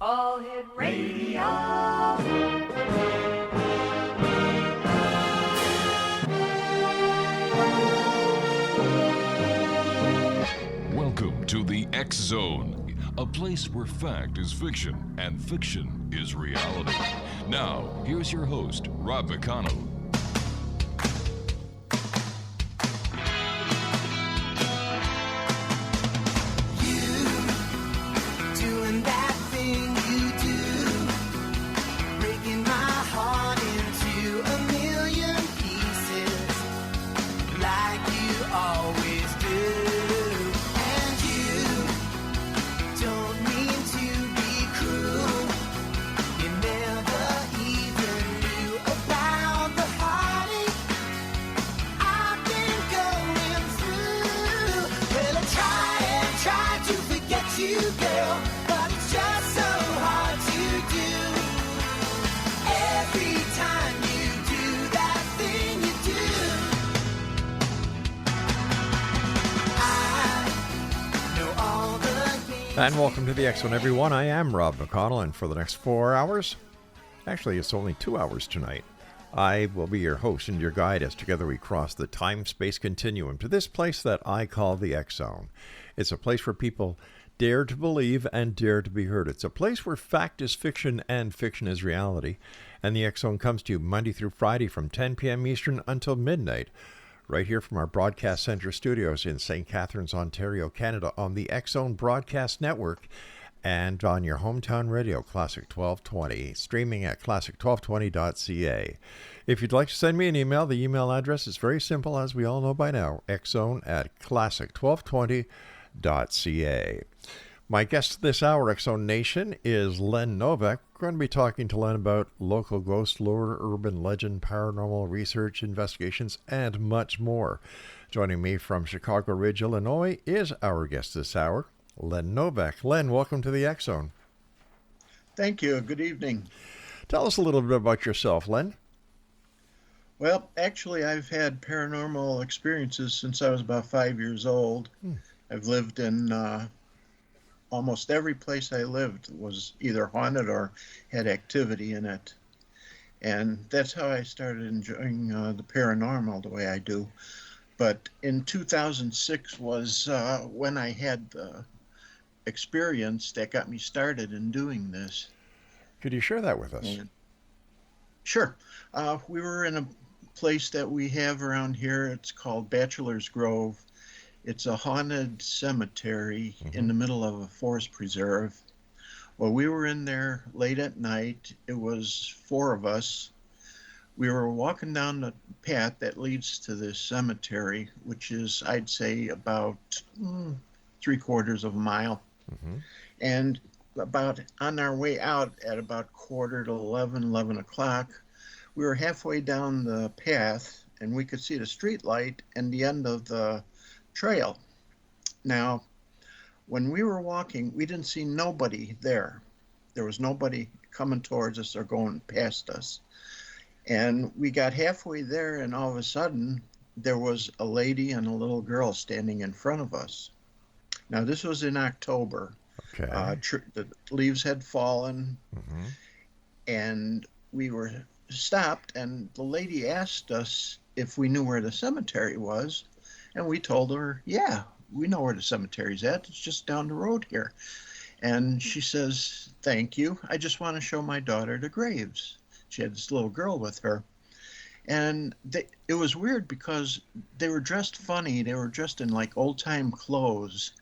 All Hit Radio. Welcome to the X Zone, a place where fact is fiction and fiction is reality. Now, here's your host, Rob McConnell. And welcome to the X Zone, everyone. I am Rob McConnell, and for the next 4 hours, actually it's only 2 hours tonight, I will be your host and your guide as together we cross the time-space continuum to this place that I call the X Zone. It's a place where people dare to believe and dare to be heard. It's a place where fact is fiction and fiction is reality. And the X Zone comes to you Monday through Friday from 10 p.m. Eastern until midnight, right here from our Broadcast Center studios in St. Catharines, Ontario, Canada, on the X Zone Broadcast Network and on your hometown radio, Classic 1220, streaming at classic1220.ca. If you'd like to send me an email, the email address is very simple, as we all know by now, xzone@classic1220.ca. My guest this hour, X Zone Nation, is LEN NOVAK. We're going to be talking to Len about local ghost lore, urban legend, paranormal research, investigations, and much more. Joining me from Chicago Ridge, Illinois, is our guest this hour, LEN NOVAK. Len, welcome to the X Zone. Thank you. Good evening. Tell us a little bit about yourself, Len. Well, actually, I've had paranormal experiences since I was about 5 years old. I've lived in almost every place I lived was either haunted or had activity in it. And that's how I started enjoying the paranormal the way I do. But in 2006 was when I had the experience that got me started in doing this. Could you share that with us? Sure. We were in a place that we have around here. It's called Bachelor's Grove. It's a haunted cemetery in the middle of a forest preserve. Well, we were in there late at night. It was 4 of us. We were walking down the path that leads to this cemetery, which is, I'd say, about 3/4 of a mile. And about on our way out at about 11 o'clock, we were halfway down the path and we could see the street light and the end of the trail. Now, when we were walking, we didn't see nobody there. There was nobody coming towards us or going past us. And we got halfway there, and all of a sudden, there was a lady and a little girl standing in front of us. Now, this was in October. Okay. The leaves had fallen, and we were stopped, and the lady asked us if we knew where the cemetery was. And we told her, yeah, we know where the cemetery's at. It's just down the road here. And she says, thank you. I just want to show my daughter the graves. She had this little girl with her. And it was weird because they were dressed funny. They were dressed in like old-time clothes.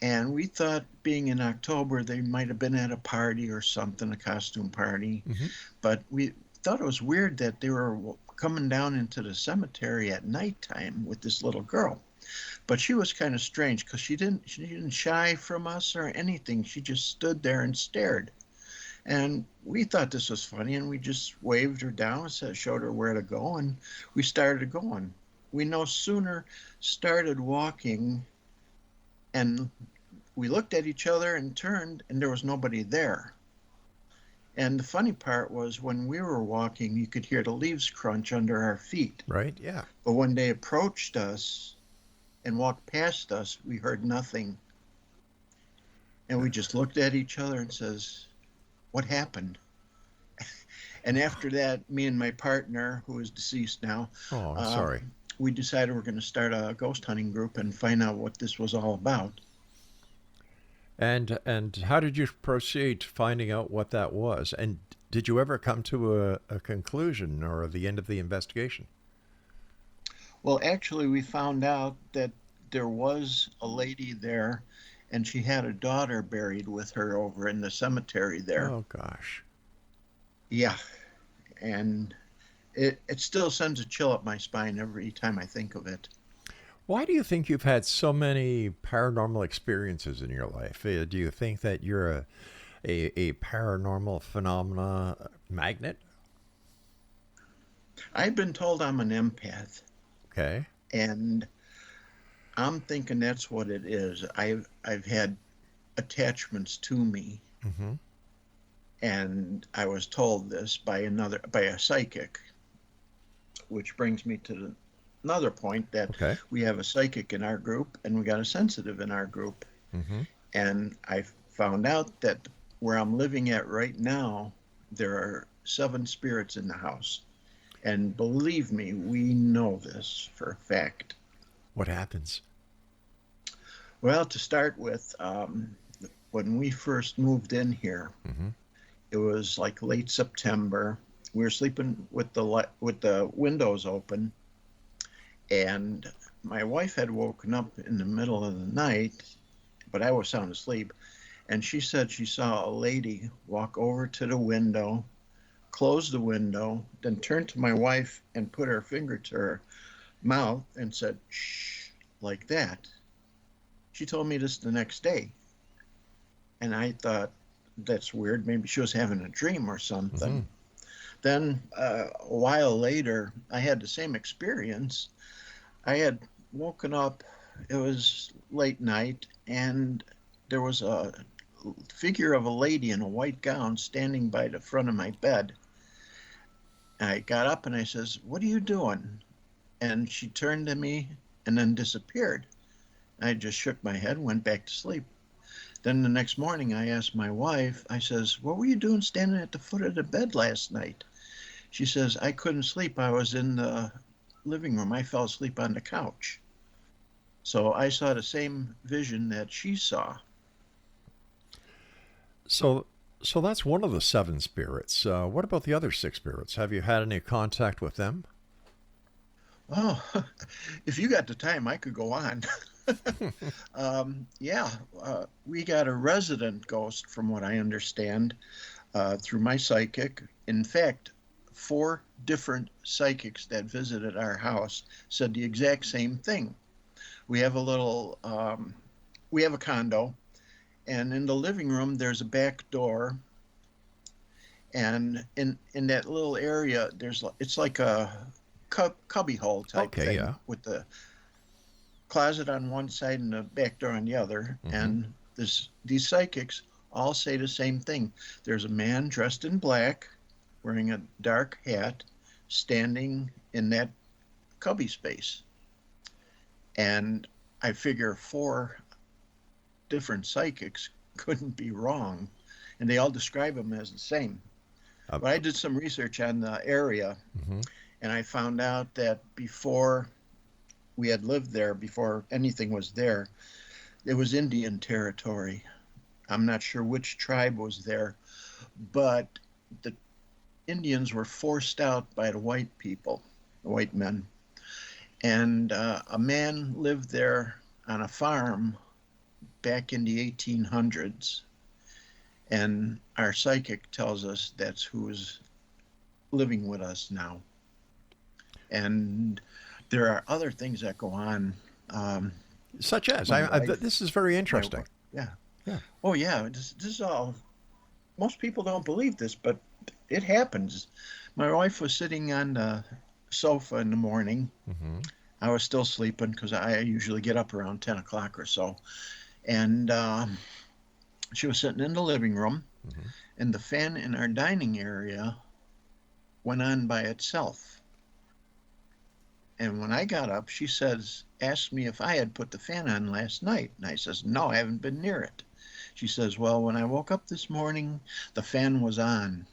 And we thought, being in October, they might have been at a party or something, a costume party. But we thought it was weird that they were coming down into the cemetery at nighttime with this little girl. But she was kind of strange because she didn't shy from us or anything. She just stood there and stared. And we thought this was funny, and we just waved her down and showed her where to go, and we started going. We no sooner started walking, and we looked at each other and turned, and there was nobody there. And the funny part was when we were walking, you could hear the leaves crunch under our feet. Right, yeah. But when they approached us and walked past us, we heard nothing. And we just looked at each other and says, what happened? And after that, me and my partner, who is deceased now, Oh, I'm sorry. we decided we're going to start a ghost hunting group and find out what this was all about. And how did you proceed finding out what that was? And did you ever come to a conclusion or the end of the investigation? Well, actually, we found out that there was a lady there, and she had a daughter buried with her over in the cemetery there. Oh, gosh. Yeah, and it still sends a chill up my spine every time I think of it. Why do you think you've had so many paranormal experiences in your life? Do you think that you're a paranormal phenomena magnet? I've been told I'm an empath, Okay. and I'm thinking that's what it is. I've had attachments to me, Mm-hmm. and I was told this by a psychic, which brings me to another point that Okay. we have a psychic in our group and we got a sensitive in our group. Mm-hmm. And I found out that where I'm living at right now, there are 7 spirits in the house. And believe me, we know this for a fact. What happens? Well, to start with, when we first moved in here, Mm-hmm. it was like late September. We were sleeping with the windows open, and my wife had woken up in the middle of the night, but I was sound asleep, and she said she saw a lady walk over to the window, close the window, then turn to my wife and put her finger to her mouth and said, shh, like that. She told me this the next day, and I thought, that's weird. Maybe she was having a dream or something. Mm-hmm. Then a while later, I had the same experience. I had woken up, it was late night, and there was a figure of a lady in a white gown standing by the front of my bed. I got up and I says, what are you doing? And she turned to me and then disappeared. I just shook my head and went back to sleep. Then the next morning I asked my wife, I says, what were you doing standing at the foot of the bed last night? She says, I couldn't sleep. I was in the living room. I fell asleep on the couch. So I saw the same vision that she saw. So that's one of the 7 spirits. What about the other 6 spirits? Have you had any contact with them? Oh, if you got the time, I could go on. We got a resident ghost, from what I understand, through my psychic. In fact, 4 different psychics that visited our house said the exact same thing. We have we have a condo, and in the living room there's a back door, and in that little area it's like a cubby hole type thing, yeah. with the closet on one side and the back door on the other. Mm-hmm. And these psychics all say the same thing. There's a man dressed in black, wearing a dark hat, standing in that cubby space. And I figure 4 different psychics couldn't be wrong, and they all describe him as the same. But I did some research on the area, Mm-hmm. and I found out that before we had lived there, before anything was there, it was Indian territory. I'm not sure which tribe was there, but the Indians were forced out by the white people, the white men. And a man lived there on a farm back in the 1800s. And our psychic tells us that's who's living with us now. And there are other things that go on. Such as? This is very interesting. Yeah. Yeah. Oh, yeah. This is all. Most people don't believe this, but it happens. My wife was sitting on the sofa in the morning. Mm-hmm. I was still sleeping because I usually get up around 10 o'clock or so. And she was sitting in the living room, Mm-hmm. and the fan in our dining area went on by itself. And when I got up, she asked me if I had put the fan on last night. And I says, no, I haven't been near it. She says, well, when I woke up this morning, the fan was on.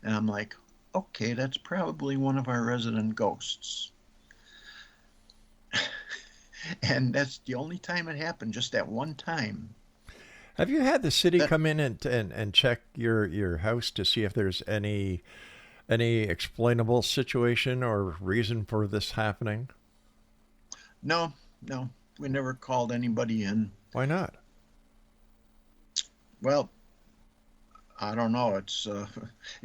And I'm like, okay, that's probably one of our resident ghosts. And that's the only time it happened, just that one time. Have you had the city come in and check your house to see if there's any explainable situation or reason for this happening? No, we never called anybody in. Why not? Well, I don't know. It's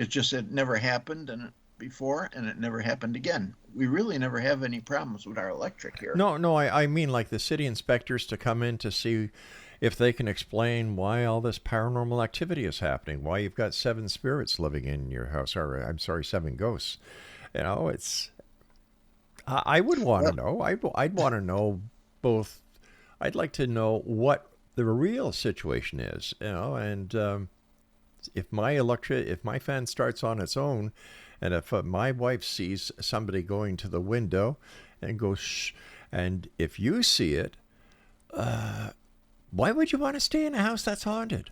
just it never happened before, and it never happened again. We really never have any problems with our electric here. No, I mean like the city inspectors to come in to see if they can explain why all this paranormal activity is happening, why you've got 7 spirits living in your house, or I'm sorry, 7 ghosts. You know, it's. I would want to know. I'd want to know both. I'd like to know what the real situation is, you know, and if my fan starts on its own, and if my wife sees somebody going to the window and goes shh, and if you see it, why would you want to stay in a house that's haunted?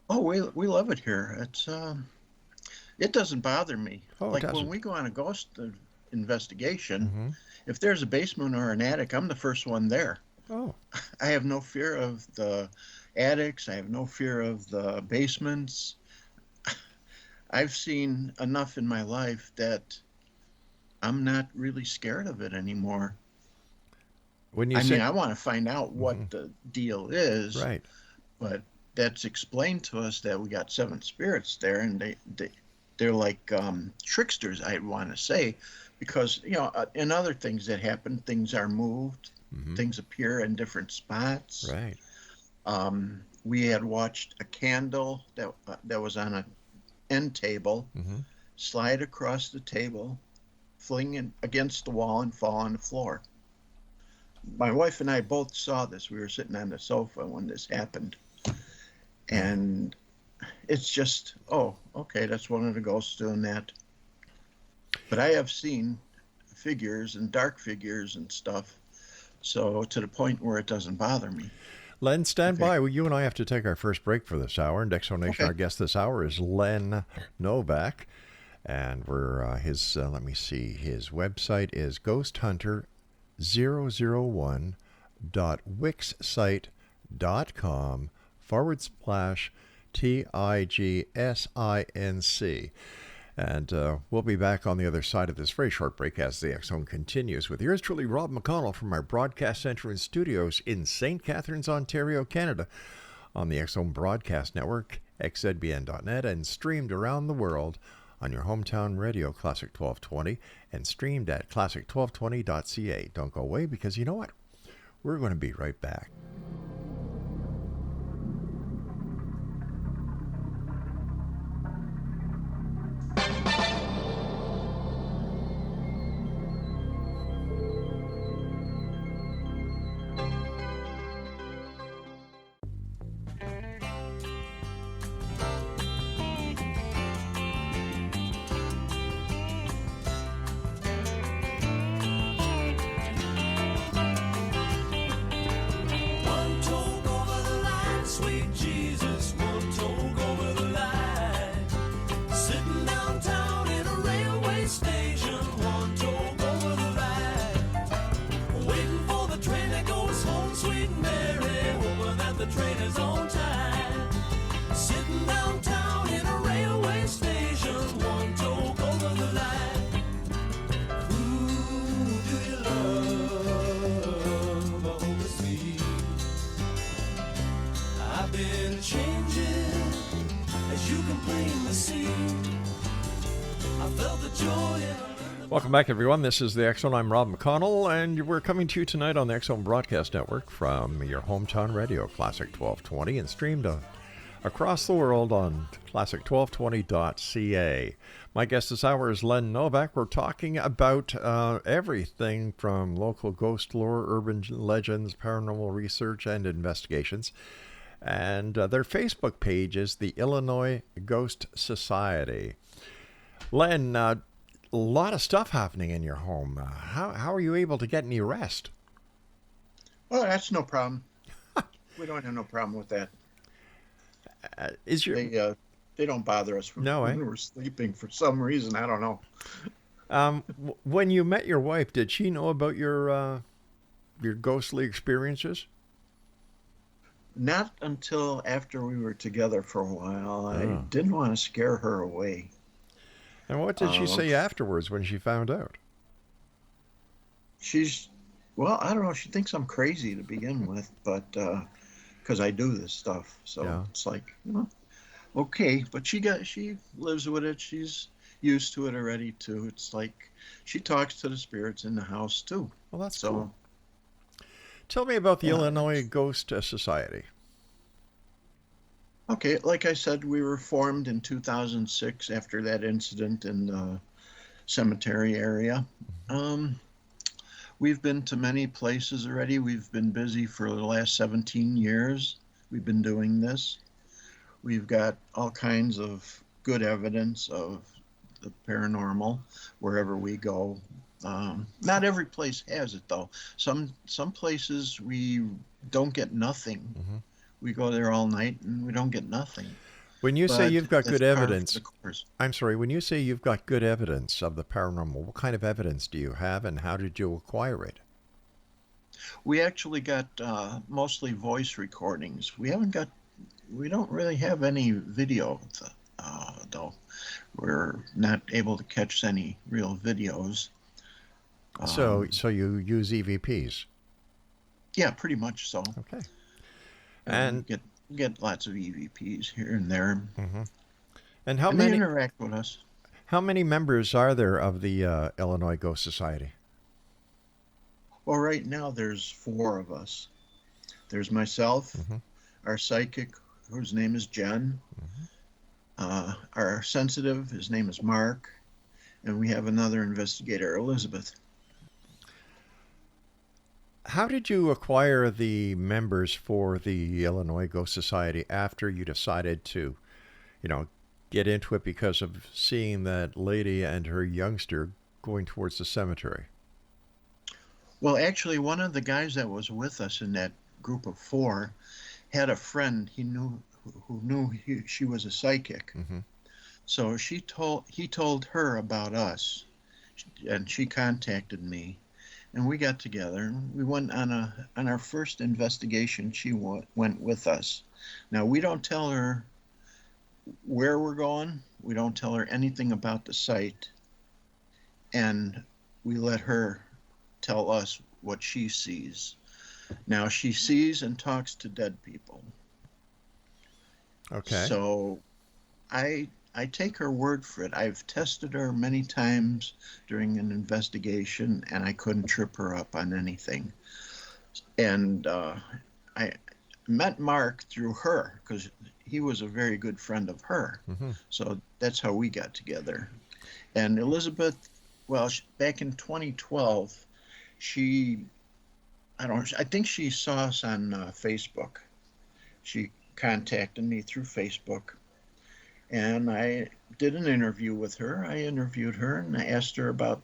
Oh, we love it here. It's it doesn't bother me. Oh, like it doesn't. when we go on a ghost investigation, Mm-hmm. if there's a basement or an attic, I'm the first one there. Oh, I have no fear of the attics. I have no fear of the basements. I've seen enough in my life that I'm not really scared of it anymore. when you I say mean, I want to find out what the deal is, right, but that's explained to us that we got 7 spirits there, and they're like tricksters, I want to say, because in other things that happen, things are moved, things appear in different spots. right. We had watched a candle that was on an end table slide across the table, fling in against the wall, and fall on the floor. My wife and I both saw this. We were sitting on the sofa when this happened. And it's just, oh, okay, that's one of the ghosts doing that. But I have seen figures and dark figures and stuff, so to the point where it doesn't bother me. Len, stand by. Well, you and I have to take our first break for this hour. And Exonation, our guest this hour is LEN NOVAK. And we're his website is ghosthunter001.wixsite.com/TIGSINC. And we'll be back on the other side of this very short break as the X Zone continues with yours truly, Rob McConnell, from our broadcast center and studios in St. Catharines, Ontario, Canada, on the X Zone Broadcast Network, xzbn.net, and streamed around the world on your hometown radio, Classic 1220, and streamed at classic1220.ca. Don't go away, because you know what? We're going to be right back. Welcome back, everyone. This is the X Zone. I'm Rob McConnell, and we're coming to you tonight on the X Zone Broadcast Network from your hometown radio, Classic 1220, and streamed across the world on classic1220.ca. My guest this hour is LEN NOVAK. We're talking about everything from local ghost lore, urban legends, paranormal research, and investigations. And their Facebook page is the Illinois Ghost Society. Len, a lot of stuff happening in your home. How are you able to get any rest? Well, that's no problem. We don't have no problem with that. Is your They don't bother us no, when we're sleeping for some reason. I don't know. When you met your wife, did she know about your ghostly experiences? Not until after we were together for a while. I Oh. didn't want to scare her away. And what did she say afterwards when she found out? Well, I don't know. She thinks I'm crazy to begin with, but because I do this stuff, so Yeah. it's like, okay. But she lives with it. She's used to it already too. It's like she talks to the spirits in the house too. Well, that's So, cool. Tell me about the yeah, Illinois Ghost Society. okay. Like I said, we were formed in 2006 after that incident in the cemetery area. We've been to many places already. We've been busy for the last 17 years. We've been doing this. We've got all kinds of good evidence of the paranormal wherever we go. Not every place has it though. Some places we don't get nothing. Mm-hmm. We go there all night and we don't get nothing. When you say But you've got that's good par for evidence, the course. I'm sorry, when you say you've got good evidence of the paranormal, what kind of evidence do you have and how did you acquire it? We actually got mostly voice recordings. We don't really have any video though. We're not able to catch any real videos. So you use EVPs? Yeah, pretty much so. Okay. And And we get lots of EVPs here and there, mm-hmm. And how and they many interact with us. members are there of the Illinois Ghost Society? Well, right now there's 4 of us. There's myself, Mm-hmm. our psychic, whose name is Jen, our sensitive, his name is Mark, and we have another investigator, Elizabeth. How did you acquire the members for the Illinois Ghost Society after you decided to, get into it because of seeing that lady and her youngster going towards the cemetery? Well, actually, one of the guys that was with us in that group of 4 had a friend who knew she was a psychic. Mm-hmm. So he told her about us, and she contacted me, and we got together. We went on our first investigation. She went with us. Now we don't tell her where we're going. We don't tell her anything about the site, and we let her tell us what she sees. Now she sees and talks to dead people. Okay. So I take her word for it. I've tested her many times during an investigation, and I couldn't trip her up on anything. And I met Mark through her because he was a very good friend of her. Mm-hmm. So that's how we got together. And Elizabeth, well, back in 2012, I think she saw us on Facebook. She contacted me through Facebook, and I did an interview with her. I interviewed her and I asked her about,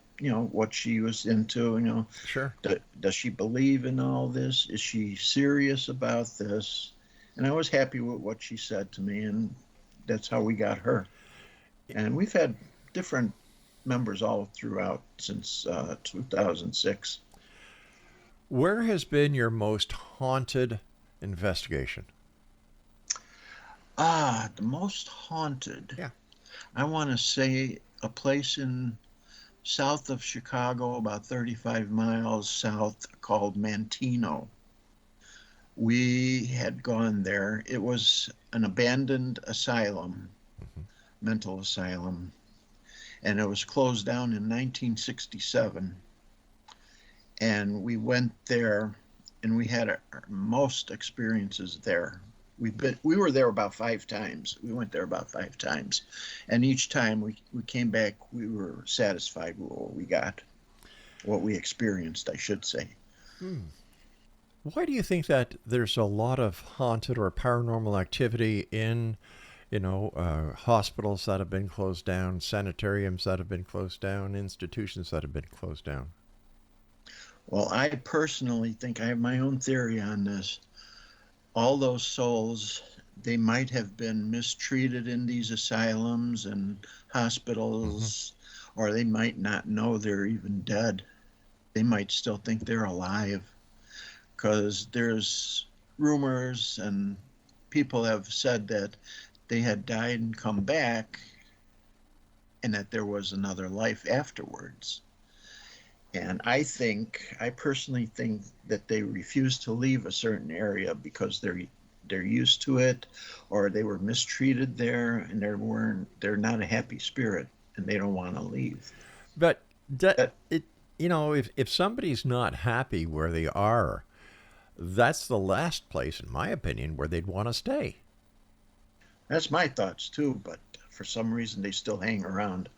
what she was into, Sure. does she believe in all this? Is she serious about this? And I was happy with what she said to me, and that's how we got her. And we've had different members all throughout since 2006. Where has been your most haunted investigation? The most haunted. Yeah. I want to say a place in south of Chicago, about 35 miles south, called Mantino. We had gone there. It was an abandoned asylum, mental asylum, and it was closed down in 1967. And we went there, and we had our most experiences there. We were there about 5 times. We went there about 5 times, and each time we came back, we were satisfied with what we got, what we experienced, I should say. Why do you think that there's a lot of haunted or paranormal activity in, hospitals that have been closed down, sanitariums that have been closed down, institutions that have been closed down? Well, I personally think I have my own theory on this. all those souls, they might have been mistreated in these asylums and hospitals, or they might not know they're even dead. They might still think they're alive, because there's rumors and people have said that they had died and come back and that there was another life afterwards. And I personally think that they refuse to leave a certain area because they're used to it, or they were mistreated there, and they're not a happy spirit, and they don't want to leave. But That, if somebody's not happy where they are, that's the last place, in my opinion, where they'd want to stay. that's my thoughts too, but for some reason they still hang around.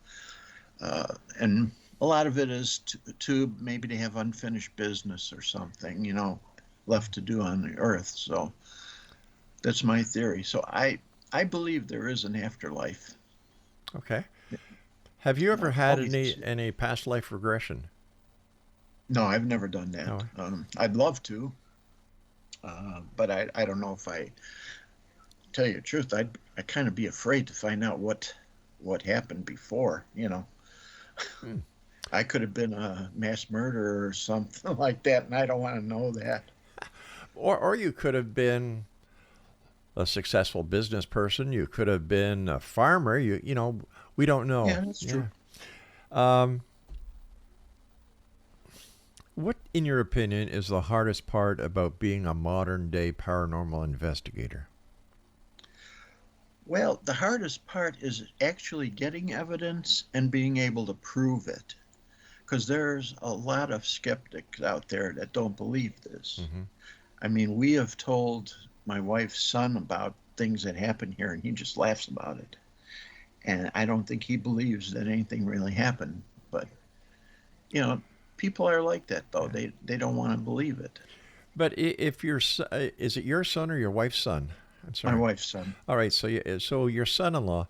And a lot of it is to maybe they have unfinished business or something, left to do on the earth. So that's my theory. So I believe there is an afterlife. Okay. Have you ever had Obviously. any past life regression? No, I've never done that. No. I'd love to, but I don't know if tell you the truth, I kind of be afraid to find out what happened before. I could have been a mass murderer or something like that, and I don't want to know that. Or you could have been a successful business person. You could have been a farmer. We don't know. Yeah, that's true. What, in your opinion, is the hardest part about being a modern day paranormal investigator? Well, the hardest part is actually getting evidence and being able to prove it. Because there's a lot of skeptics out there that don't believe this. Mm-hmm. I mean, we have told my wife's son about things that happen here, and he just laughs about it. And I don't think he believes that anything really happened. But, people are like that, though. They don't want to believe it. But if is it your son or your wife's son? I'm sorry. My wife's son. All right. So your son-in-law,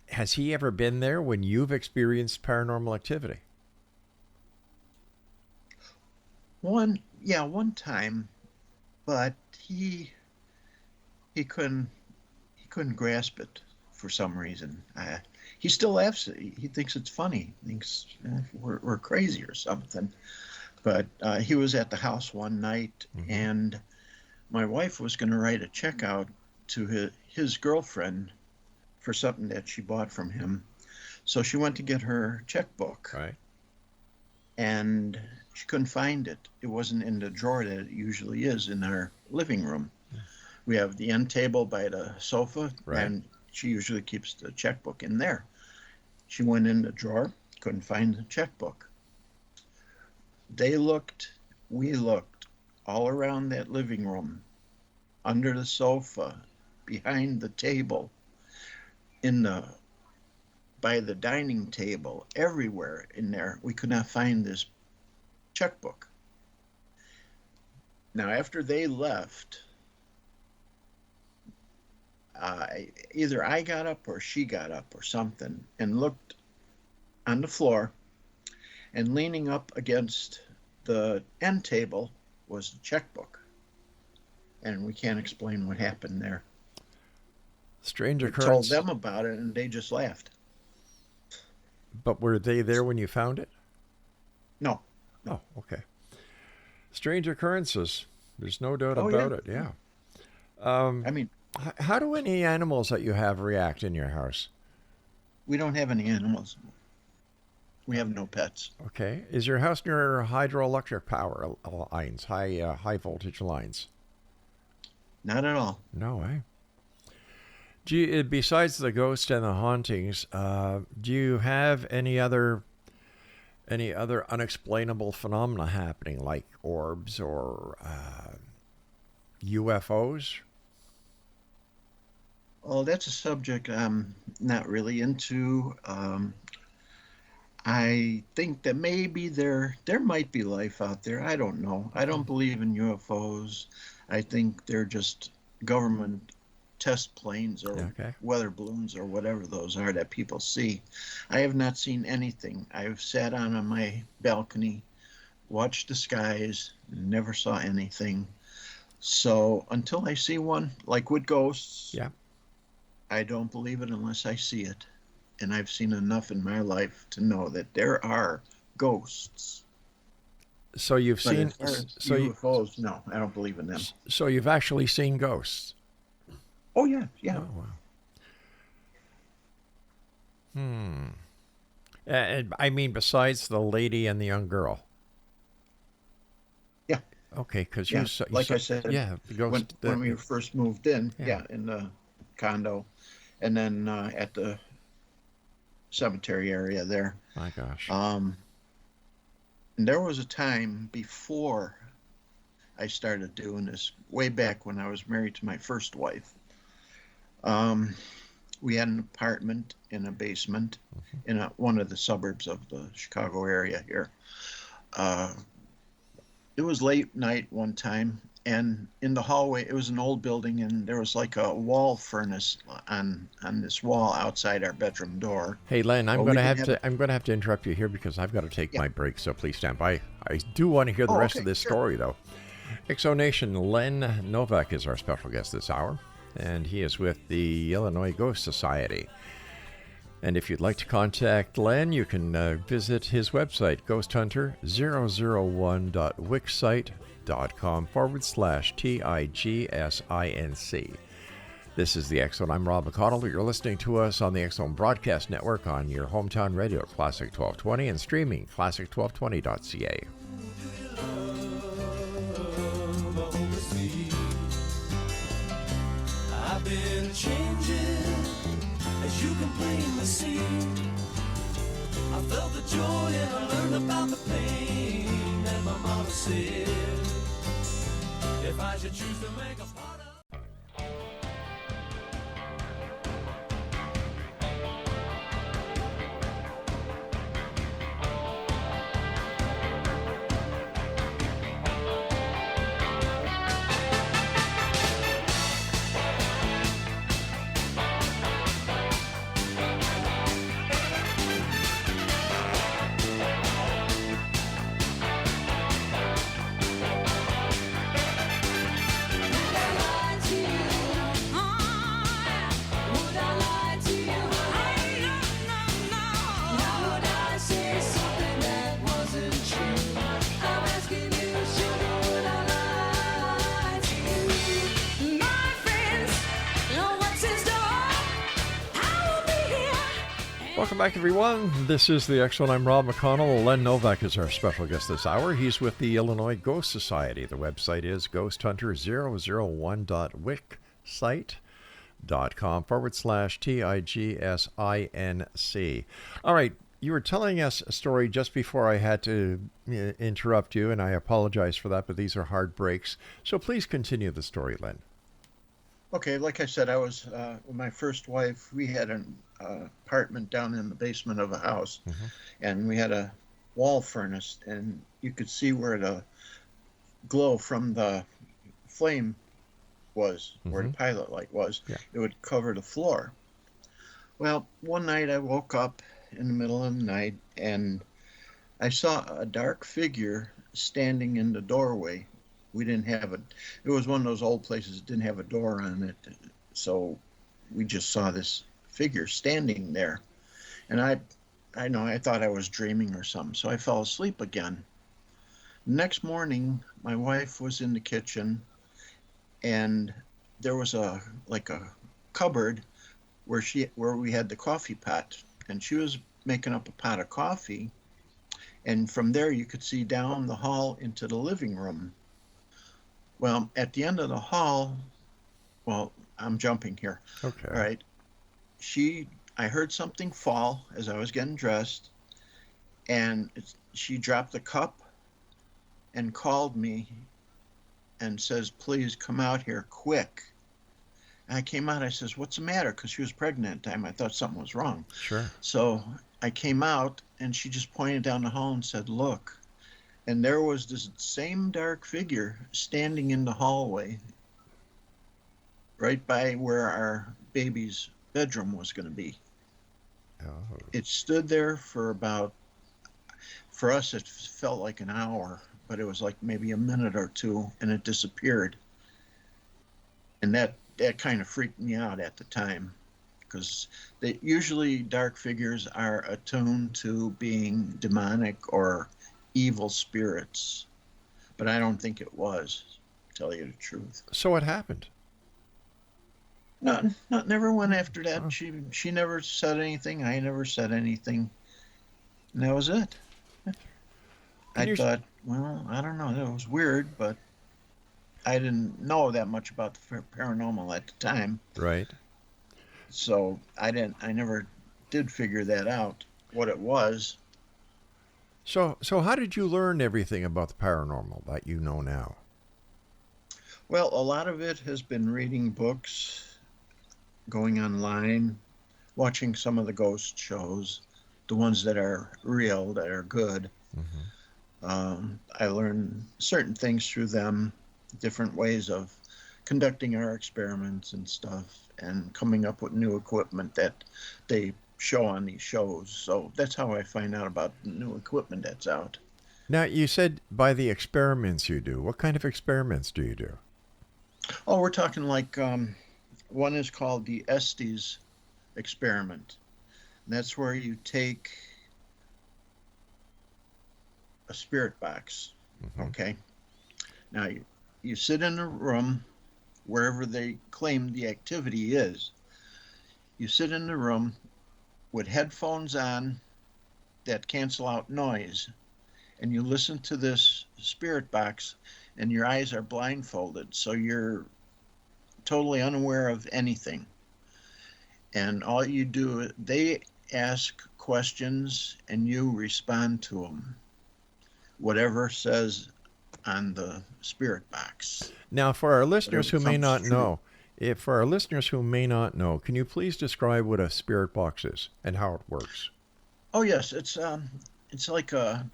has he ever been there when you've experienced paranormal activity? One time, but he couldn't grasp it for some reason. He still laughs. He thinks it's funny. He thinks we're crazy or something. But he was at the house one night, and my wife was going to write a check out to his girlfriend for something that she bought from him. So she went to get her checkbook. Right. And she couldn't find it. It wasn't in the drawer that it usually is in our living room. We have the end table by the sofa, Right. and she usually keeps the checkbook in there. She went in the drawer, couldn't find the checkbook. We looked all around that living room, under the sofa, behind the table, by the dining table, everywhere in there. We could not find this checkbook. Now, after they left, either I got up or she got up or something and looked on the floor, and leaning up against the end table was the checkbook. And we can't explain what happened there. Strange We occurrence. told them about it, and they just laughed. But were they there when you found it? No. Oh, okay. Strange occurrences. There's no doubt Oh, about yeah. it. Yeah. I mean, How do any animals that you have react in your house? we don't have any animals. We have no pets. Okay. Is your house near hydroelectric power lines, high voltage lines? Not at all. No, eh? Besides the ghosts and the hauntings, do you have any other unexplainable phenomena happening, like orbs or UFOs? Well, that's a subject I'm not really into. I think that maybe there might be life out there. I don't know. I don't believe in UFOs. I think they're just government test planes or Okay. weather balloons or whatever those are that people see. I have not seen anything. I've sat on my balcony, watched the skies, never saw anything. So until I see one, like with ghosts, Yeah. I don't believe it unless I see it. And I've seen enough in my life to know that there are ghosts. So you've But seen, as far as so you, UFOs, no, I don't believe in them. so you've actually seen ghosts. Oh, yeah, yeah. Oh, wow. And I mean, besides the lady and the young girl. Yeah, Okay, because yeah. you Like saw, I said, yeah, the ghost. when we first moved in, Yeah. yeah, in the condo, and then at the cemetery area there. My gosh. And there was a time before I started doing this, way back when I was married to my first wife. We had an apartment in a basement in one of the suburbs of the Chicago area here. It was late night one time, and in the hallway, it was an old building, and there was like a wall furnace on this wall outside our bedroom door. Hey, Len, I'm Well, going we to didn't have have to. I'm going to have to interrupt you here because I've got to take Yeah. my break. So please stand by. I do want to hear the Oh, rest okay, of this sure. story, though. Exonation Len NOVAK is our special guest this hour, and he is with the Illinois Ghost Society. And if you'd like to contact Len, you can visit his website, ghosthunter001.wixsite.com/TIGSINC. This is the X Zone. I'm Rob McConnell. You're listening to us on the X Zone Broadcast Network on your hometown radio, Classic 1220, and streaming, classic1220.ca. I've been changing, as you can plainly see. I felt the joy and I learned about the pain. And my mama said, if I should choose to make a part of Welcome back, everyone. This is the X Zone. I'm Rob McConnell. Len NOVAK is our special guest this hour. He's with the Illinois Ghost Society. The website is ghosthunter001.wixsite.com/TIGSINC. All right, you were telling us a story just before I had to interrupt you, and I apologize for that, but these are hard breaks. So please continue the story, Len. Okay, like I said, I was with my first wife. We had an apartment down in the basement of a house, and we had a wall furnace, and you could see where the glow from the flame was, where the pilot light was. Yeah. It would cover the floor. Well, one night I woke up in the middle of the night, and I saw a dark figure standing in the doorway. We didn't have it was one of those old places that didn't have a door on it, so we just saw this figure standing there. And I thought I was dreaming or something, so I fell asleep again. Next morning, my wife was in the kitchen, and there was a cupboard where we had the coffee pot, and she was making up a pot of coffee, and from there you could see down the hall into the living room. Well, at the end of the hall, well, I'm jumping here. Okay. All right. I heard something fall as I was getting dressed, and she dropped the cup and called me and says, please come out here quick. And I came out, I says, what's the matter? Because she was pregnant at the time. I thought something was wrong. Sure. So I came out, and she just pointed down the hall and said, look. And there was this same dark figure standing in the hallway right by where our baby's bedroom was going to be. Oh. It stood there for us, it felt like an hour, but it was like maybe a minute or two, and it disappeared. And that kind of freaked me out at the time, because usually dark figures are attuned to being demonic or evil spirits, but I don't think it was, to tell you the truth. So what happened? Never went after that. Oh. She never said anything. I never said anything. And that was it. I thought, well, I don't know. That was weird, but I didn't know that much about the paranormal at the time. Right. So I never did figure that out, what it was. So how did you learn everything about the paranormal that you know now? Well, a lot of it has been reading books, going online, watching some of the ghost shows, the ones that are real, that are good. I learned certain things through them, different ways of conducting our experiments and stuff, and coming up with new equipment that they show on these shows. So that's how I find out about the new equipment that's out. Now, you said by the experiments you do. What kind of experiments do you do? Oh, we're talking like one is called the Estes experiment. And that's where you take a spirit box, okay? Now, you sit in a room wherever they claim the activity is. You sit in the room with headphones on that cancel out noise, and you listen to this spirit box, and your eyes are blindfolded, so you're totally unaware of anything. And all you do, they ask questions, and you respond to them, whatever says on the spirit box. Now, for our listeners who may not know, can you please describe what a spirit box is and how it works? Oh yes, it's like a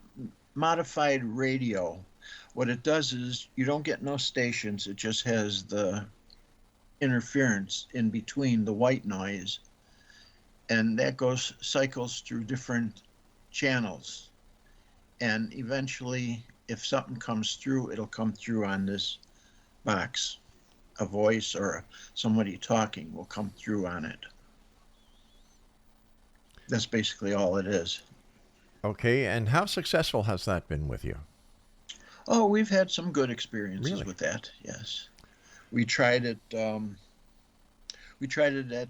modified radio. What it does is you don't get no stations. It just has the interference in between the white noise, and that cycles through different channels, and eventually, if something comes through, it'll come through on this box. A voice or somebody talking will come through on it. That's basically all it is. Okay, and how successful has that been with you? Oh, we've had some good experiences Really? with that, yes. We tried it at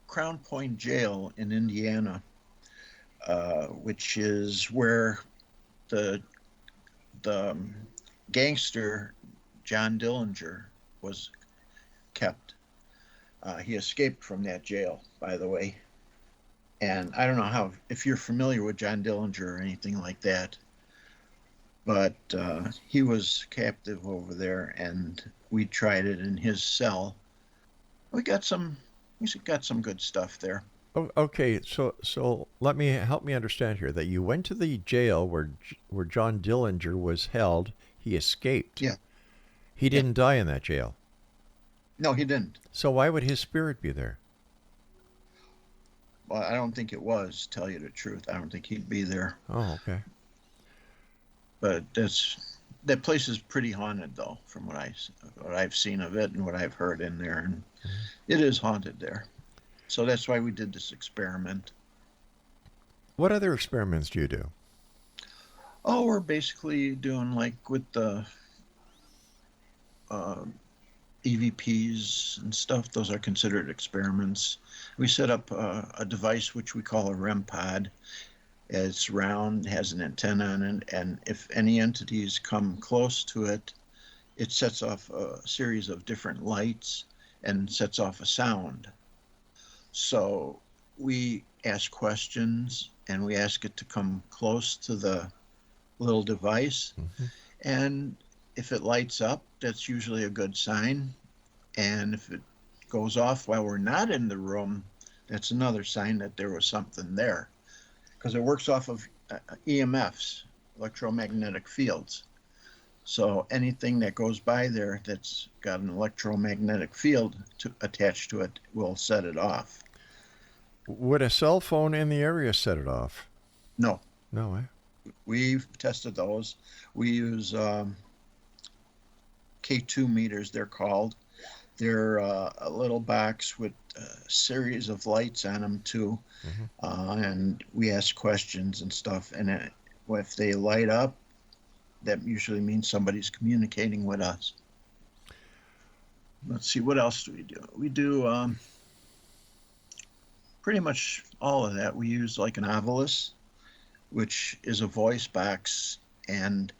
Crown Point Jail in Indiana, which is where the gangster John Dillinger was kept. He escaped from that jail, by the way. And I don't know if you're familiar with John Dillinger or anything like that, but he was captive over there, and we tried it in his cell. We got some good stuff there. Oh, okay, so help me understand here that you went to the jail where John Dillinger was held. He escaped. Yeah. He didn't die in that jail. No, he didn't. So why would his spirit be there? Well, I don't think it was, to tell you the truth. I don't think he'd be there. Oh, okay. But that place is pretty haunted, though, from what I've seen of it and what I've heard in there. And it is haunted there. So that's why we did this experiment. What other experiments do you do? Oh, we're basically doing like with the EVPs and stuff. Those are considered experiments. We set up a device which we call a REM pod. It's round, has an antenna on it, and if any entities come close to it, it sets off a series of different lights and sets off a sound. So we ask questions, and we ask it to come close to the little device. And if it lights up, that's usually a good sign. And if it goes off while we're not in the room, that's another sign that there was something there. Because it works off of EMFs, electromagnetic fields. So anything that goes by there that's got an electromagnetic field attached to it will set it off. Would a cell phone in the area set it off? No. No, We've tested those. We use K2 meters, they're called. They're a little box with a series of lights on them too, and we ask questions and stuff. And if they light up, that usually means somebody's communicating with us. Let's see, what else do we do? We do pretty much all of that. We use like an Ovilus, which is a voice box, and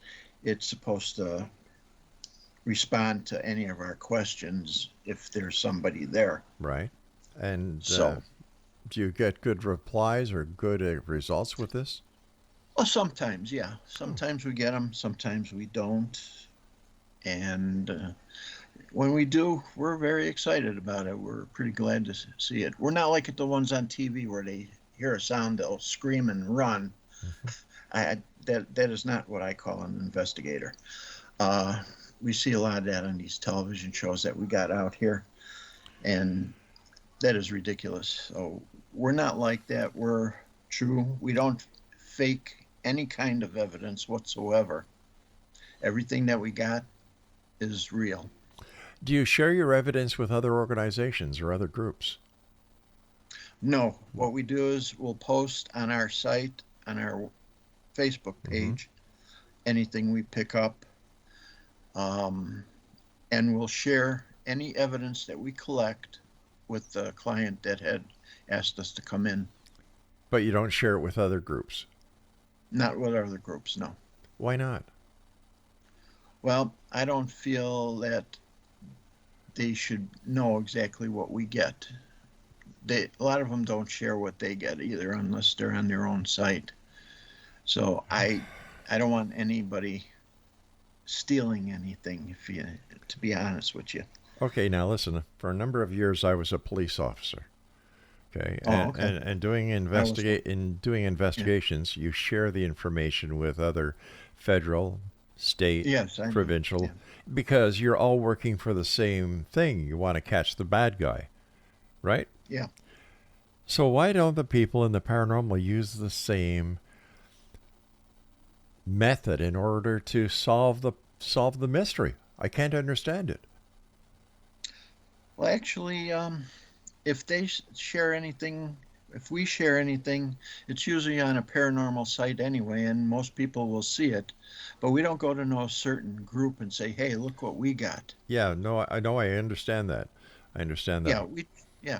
it's supposed to respond to any of our questions if there's somebody there. Right. And So, do you get good replies or good results with this? well, sometimes, yeah. Sometimes we get them, sometimes we don't. And when we do, we're very excited about it. We're pretty glad to see it. We're not like the ones on TV where they hear a sound, they'll scream and run. That is not what I call an investigator. We see a lot of that on these television shows that we got out here, and that is ridiculous. So we're not like that. We're true. We don't fake any kind of evidence whatsoever. Everything that we got is real. Do you share your evidence with other organizations or other groups? No, what we do is we'll post on our site, on our Facebook page, anything we pick up, and we'll share any evidence that we collect with the client that had asked us to come in. But you don't share it with other groups? Not with other groups, no. Why not? Well, I don't feel that they should know exactly what we get. A lot of them don't share what they get either, unless they're on their own site. So I don't want anybody stealing anything, to be honest with you. Okay, now listen. For a number of years, I was a police officer. Okay, and doing investigations, you share the information with other federal, state, provincial, because you're all working for the same thing. You want to catch the bad guy, right? Yeah. So why don't the people in the paranormal use the same method in order to solve the mystery? I can't understand it. Well, actually, if they share anything, if we share anything, it's usually on a paranormal site anyway, and most people will see it. But we don't go to no certain group and say, "Hey, look what we got." Yeah, no, I know, I understand that. I understand that.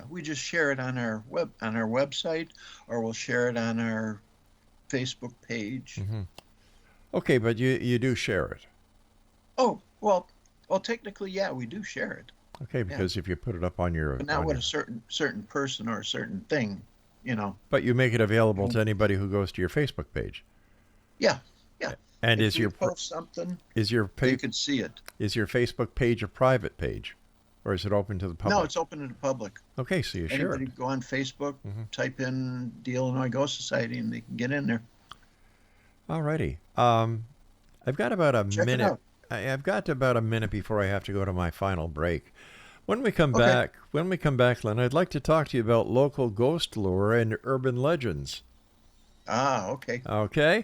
We just share it on our website, or we'll share it on our Facebook page. Okay, but you do share it. Oh, well, technically, yeah, we do share it. Okay, because if you put it up on your... But not with a certain person or a certain thing, you know. But you make it available to anybody who goes to your Facebook page. Yeah. And if you post something, you can see it. Is your Facebook page a private page? Or is it open to the public? No, it's open to the public. Okay, so you share it. Anybody go on Facebook, type in the Illinois Ghost Society, and they can get in there. All righty. I've got about a Check minute. it out. I've got about a minute before I have to go to my final break. When we come back, Len, I'd like to talk to you about local ghost lore and urban legends. Ah, okay. Okay?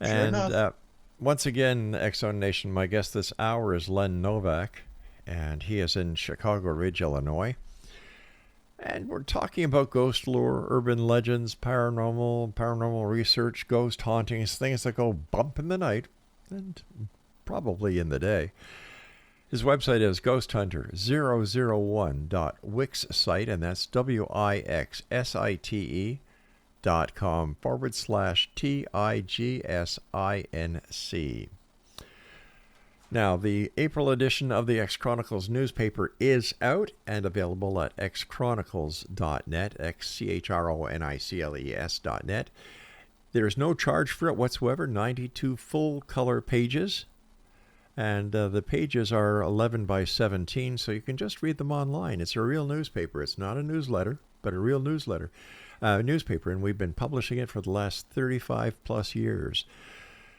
Sure And enough. once again, X-Zone Nation, my guest this hour is Len NOVAK, and he is in Chicago Ridge, Illinois. And we're talking about ghost lore, urban legends, paranormal research, ghost hauntings, things that go bump in the night and probably in the day. His website is ghosthunter001.wixsite, and that's wixsite.com/TIGSINC. Now, the April edition of the X Chronicles newspaper is out and available at xchronicles.net, xchronicles.net. There's no charge for it whatsoever, 92 full-color pages. And the pages are 11 by 17, so you can just read them online. It's a real newspaper. It's not a newsletter, but a real newspaper. And we've been publishing it for the last 35-plus years.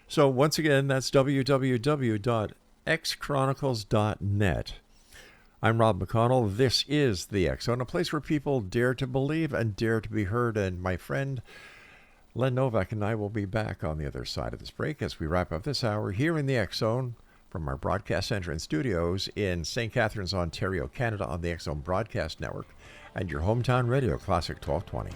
So once again, that's www.xchronicles.net. I'm Rob McConnell. This is the X-Zone, a place where people dare to believe and dare to be heard. And my friend Len NOVAK and I will be back on the other side of this break as we wrap up this hour here in the X-Zone from our broadcast center and studios in St. Catharines, Ontario, Canada on the X-Zone Broadcast Network and your hometown radio, Classic 1220.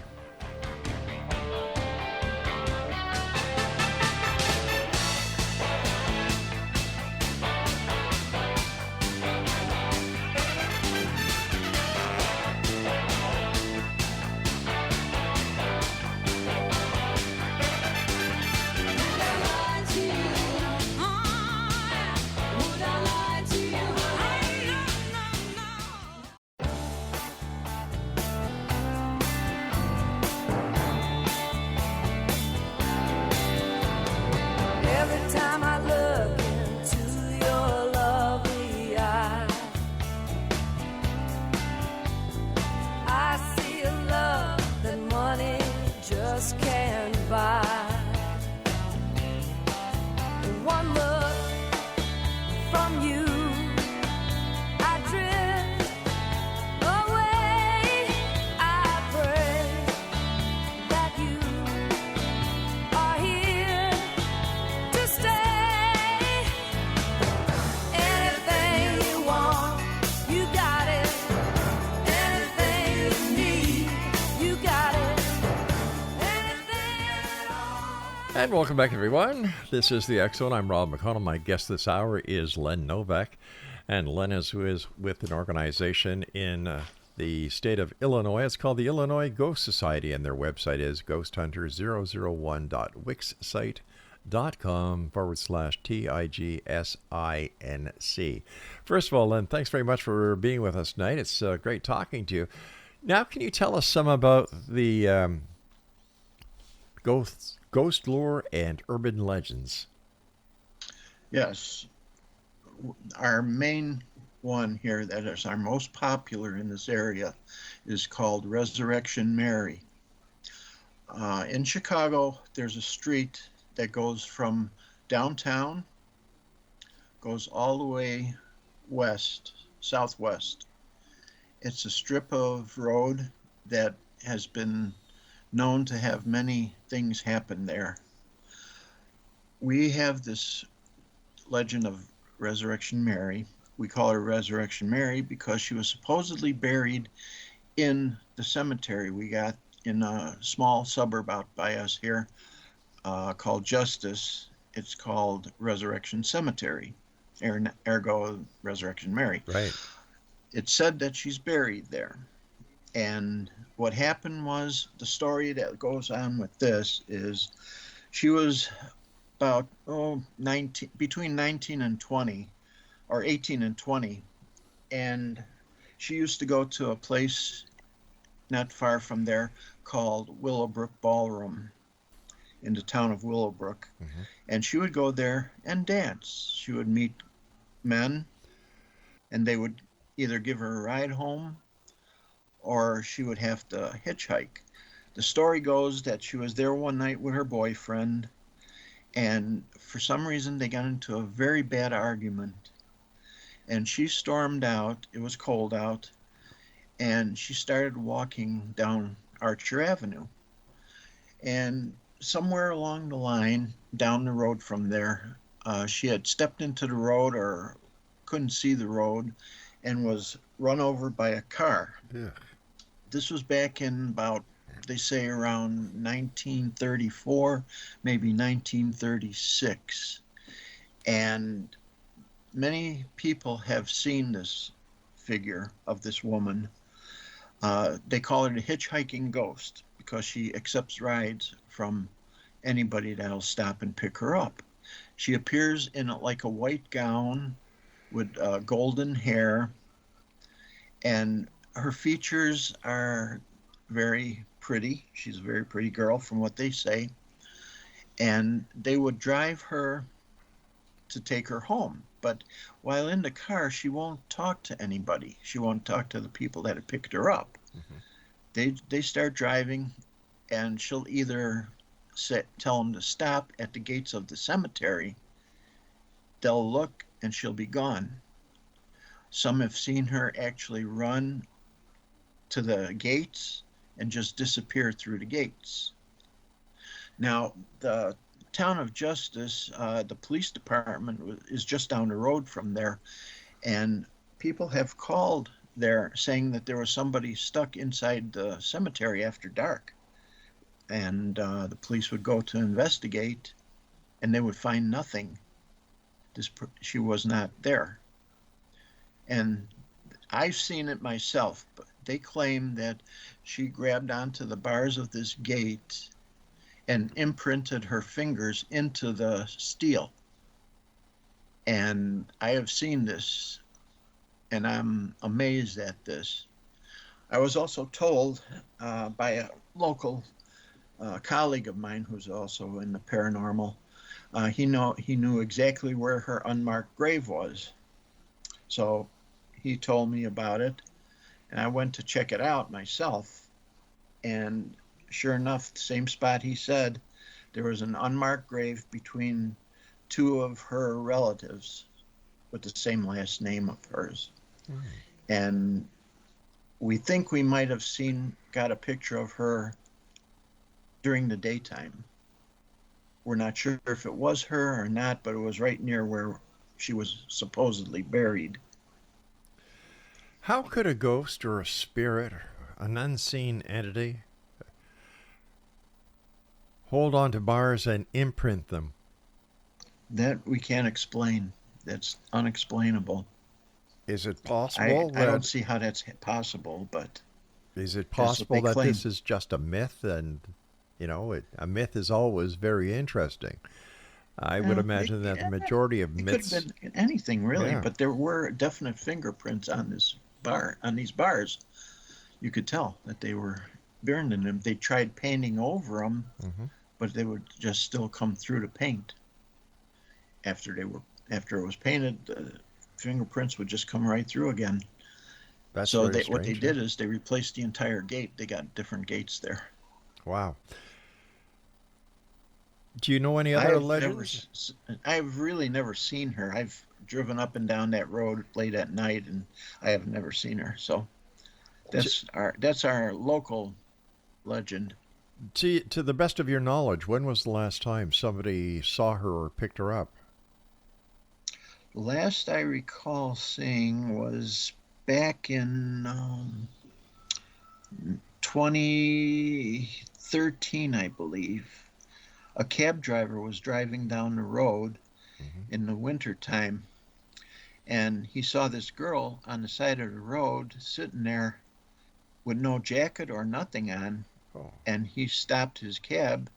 Every time I look into your lovely eyes, I see a love that money just can't buy. One look from you, I drift away. I pray that you are here to stay. Anything you want, you got it. Anything you need, you got it. Anything at all. And welcome back, everyone. This is the X-Zone. I'm Rob McConnell. My guest this hour is Len NOVAK. And Len is with an organization in the state of Illinois. It's called the Illinois Ghost Society, and their website is ghosthunter001.wixsite.com/TIGSINC. First of all, Len, thanks very much for being with us tonight. It's great talking to you. Now, can you tell us some about the ghost lore and urban legends? Yes. Our main one here that is our most popular in this area is called Resurrection Mary. In Chicago, there's a street that goes from downtown, goes all the way west, southwest. It's a strip of road that has been known to have many things happen there. We have this legend of Resurrection Mary. We call her Resurrection Mary because she was supposedly buried in the cemetery we got in a small suburb out by us here called Justice. It's called Resurrection Cemetery, ergo Resurrection Mary. Right. It's said that she's buried there. And what happened was, the story that goes on with this is she was about 19, between 19 and 20, or 18 and 20, and she used to go to a place not far from there called Willowbrook Ballroom in the town of Willowbrook. Mm-hmm. And she would go there and dance. She would meet men, and they would either give her a ride home or she would have to hitchhike. The story goes that she was there one night with her boyfriend, and for some reason they got into a very bad argument. And she stormed out. It was cold out. And she started walking down Archer Avenue. And somewhere along the line, down the road from there, she had stepped into the road or couldn't see the road and was run over by a car. Yeah. This was back in about, they say, around 1934, maybe 1936. And many people have seen this figure of this woman. They call it a hitchhiking ghost because she accepts rides from anybody that'll stop and pick her up. She appears in like a white gown with golden hair, and her features are very pretty. She's a very pretty girl from what they say. And they would drive her to take her home. But while in the car, she won't talk to anybody. She won't talk to the people that had picked her up. Mm-hmm. They start driving, and she'll either tell them to stop at the gates of the cemetery. They'll look, and she'll be gone. Some have seen her actually run to the gates and just disappear through the gates. Now, the town of Justice, the police department is just down the road from there, and people have called there saying that there was somebody stuck inside the cemetery after dark, and the police would go to investigate, and they would find nothing. She was not there, and I've seen it myself, but they claim that she grabbed onto the bars of this gate and imprinted her fingers into the steel. And I have seen this, and I'm amazed at this. I was also told by a local colleague of mine who's also in the paranormal, he knew exactly where her unmarked grave was. So he told me about it, and I went to check it out myself, and sure enough, the same spot he said, there was an unmarked grave between two of her relatives with the same last name of hers. Mm. And we think we might have got a picture of her during the daytime. We're not sure if it was her or not, but it was right near where she was supposedly buried. How could a ghost or a spirit, an unseen entity, hold on to bars and imprint them? That we can't explain. That's unexplainable. Is it possible? I don't see how that's possible, but is it possible that this is just a myth? And, you know, a myth is always very interesting. I would imagine that the majority of myths... It could have been anything, really, but there were definite fingerprints on this bar, on these bars. You could tell that they were burned in them. They tried painting over them, but they would just still come through the paint. After it was painted, the fingerprints would just come right through again. That's so what they did is they replaced the entire gate. They got different gates there. Wow. Do you know any other legends? I've really never seen her. I've driven up and down that road late at night, and I have never seen her. So that's our local legend. To the best of your knowledge, when was the last time somebody saw her or picked her up? Last I recall seeing was back in 2013, I believe. A cab driver was driving down the road in the wintertime, and he saw this girl on the side of the road sitting there with no jacket or nothing on, and he stopped his cab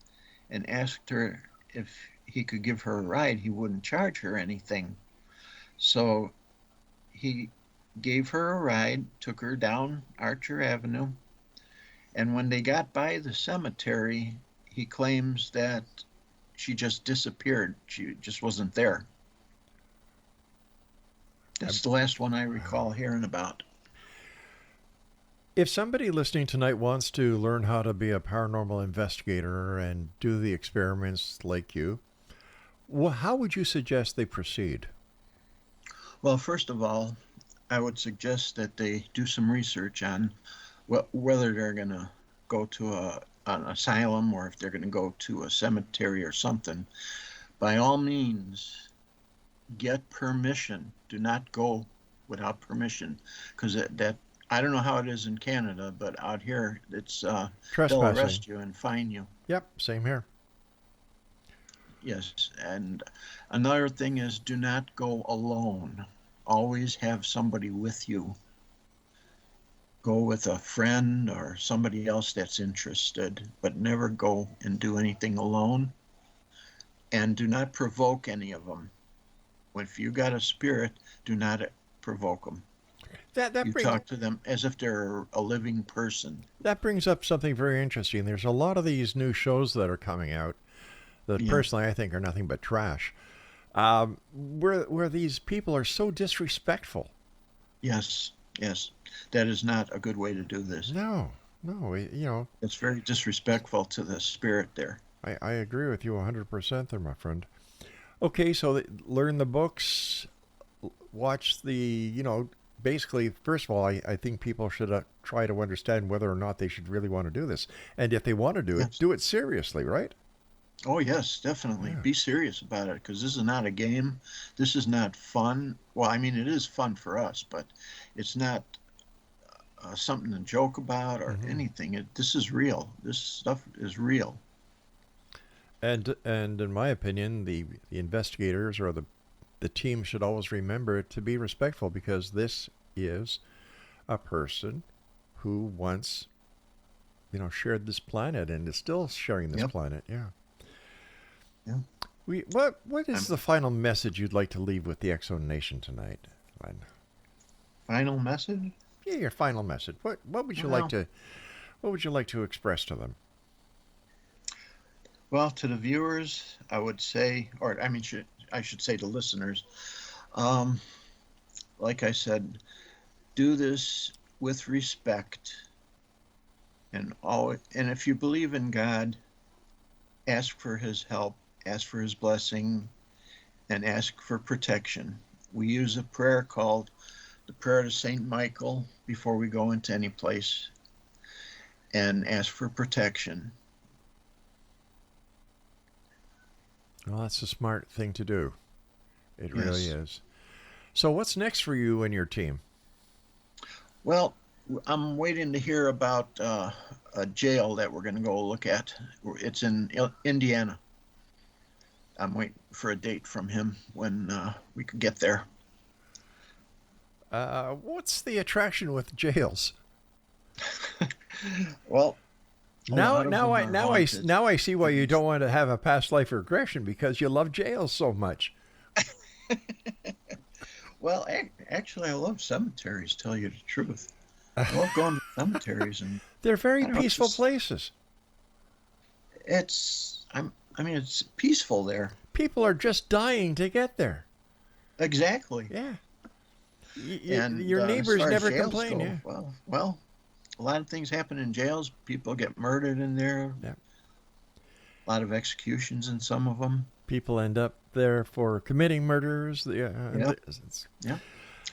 and asked her if he could give her a ride. He wouldn't charge her anything. So he gave her a ride, took her down Archer Avenue, and when they got by the cemetery, he claims that she just disappeared. She just wasn't there. That's the last one I recall hearing about. If somebody listening tonight wants to learn how to be a paranormal investigator and do the experiments like you, how would you suggest they proceed? Well, first of all, I would suggest that they do some research on whether they're going to go to an asylum or if they're going to go to a cemetery or something. By all means, get permission. Do not go without permission, because that I don't know how it is in Canada, but out here it's they'll arrest you and fine you. Yep, same here. Yes, and another thing is, do not go alone. Always have somebody with you. Go with a friend or somebody else that's interested, but never go and do anything alone. And do not provoke any of them. If you got a spirit, do not provoke them. You talk to them as if they're a living person. That brings up something very interesting. There's a lot of these new shows that are coming out that personally I think are nothing but trash, where these people are so disrespectful. Yes. That is not a good way to do this. No, you know. It's very disrespectful to the spirit there. I agree with you 100% there, my friend. Okay, so learn the books, watch basically, first of all, I think people should try to understand whether or not they should really want to do this. And if they want to do it, do it seriously, right? Oh, yes, definitely. Be serious about it, because this is not a game. This is not fun. Well, I mean, it is fun for us, but it's not something to joke about or anything. This is real. This stuff is real. And in my opinion, the investigators or the team should always remember to be respectful, because this is a person who once, shared this planet and is still sharing this planet. Yeah. Yeah. What is the final message you'd like to leave with the X Zone Nation tonight, Len? Final message? Yeah, your final message. What would you like to express to them? Well, to the viewers, I would say, or I mean, I should say to listeners, like I said, do this with respect, and if you believe in God, ask for His help, ask for His blessing, and ask for protection. We use a prayer called the prayer to Saint Michael before we go into any place, and ask for protection. Well, that's a smart thing to do. It really is. So what's next for you and your team? Well, I'm waiting to hear about a jail that we're going to go look at. It's in Indiana. I'm waiting for a date from him when we could get there. What's the attraction with jails? Well, now I see why you don't want to have a past life regression, because you love jails so much. Well, actually, I love cemeteries, tell you the truth. I love going to cemeteries, and they're very peaceful places. It's peaceful there. People are just dying to get there. Exactly. Yeah. And your neighbors never complain. Yeah. Well, a lot of things happen in jails. People get murdered in there. Yeah. A lot of executions in some of them. People end up there for committing murders. Yeah.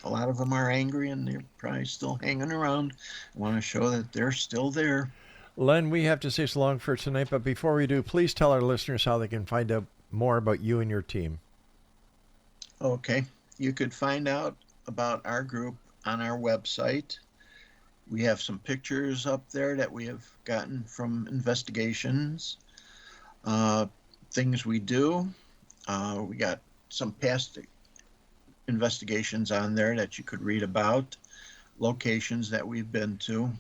A lot of them are angry, and they're probably still hanging around. Want to show that they're still there. Len, we have to say so long for tonight, but before we do, please tell our listeners how they can find out more about you and your team. Okay. You could find out about our group on our website. We have some pictures up there that we have gotten from investigations, things we do. We got some past investigations on there that you could read about, locations that we've been to.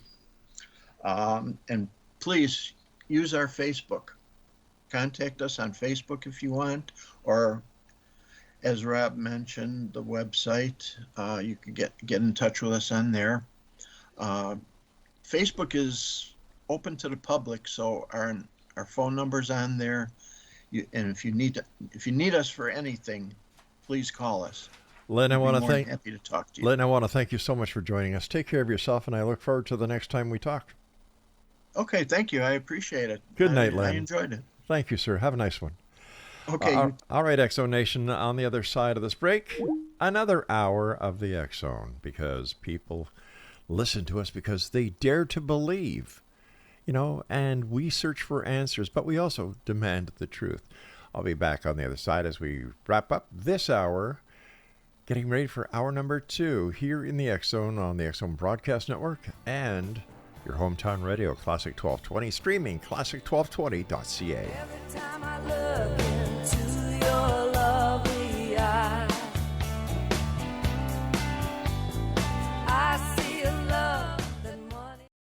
And please use our Facebook. Contact us on Facebook if you want, or as Rob mentioned, the website. You can get in touch with us on there. Facebook is open to the public, so our phone number's on there. And if you need us for anything, please call us. Len, happy to talk to you. Len, I want to thank you so much for joining us. Take care of yourself, and I look forward to the next time we talk. Okay, thank you. I appreciate it. Good night, Len. I enjoyed it. Thank you, sir. Have a nice one. Okay. All right, X Zone Nation, on the other side of this break, another hour of the X Zone, because people listen to us because they dare to believe, and we search for answers, but we also demand the truth. I'll be back on the other side as we wrap up this hour, getting ready for hour number 2 here in the X Zone on the X Zone Broadcast Network and your hometown radio, Classic 1220, streaming classic1220.ca. Every time I look into your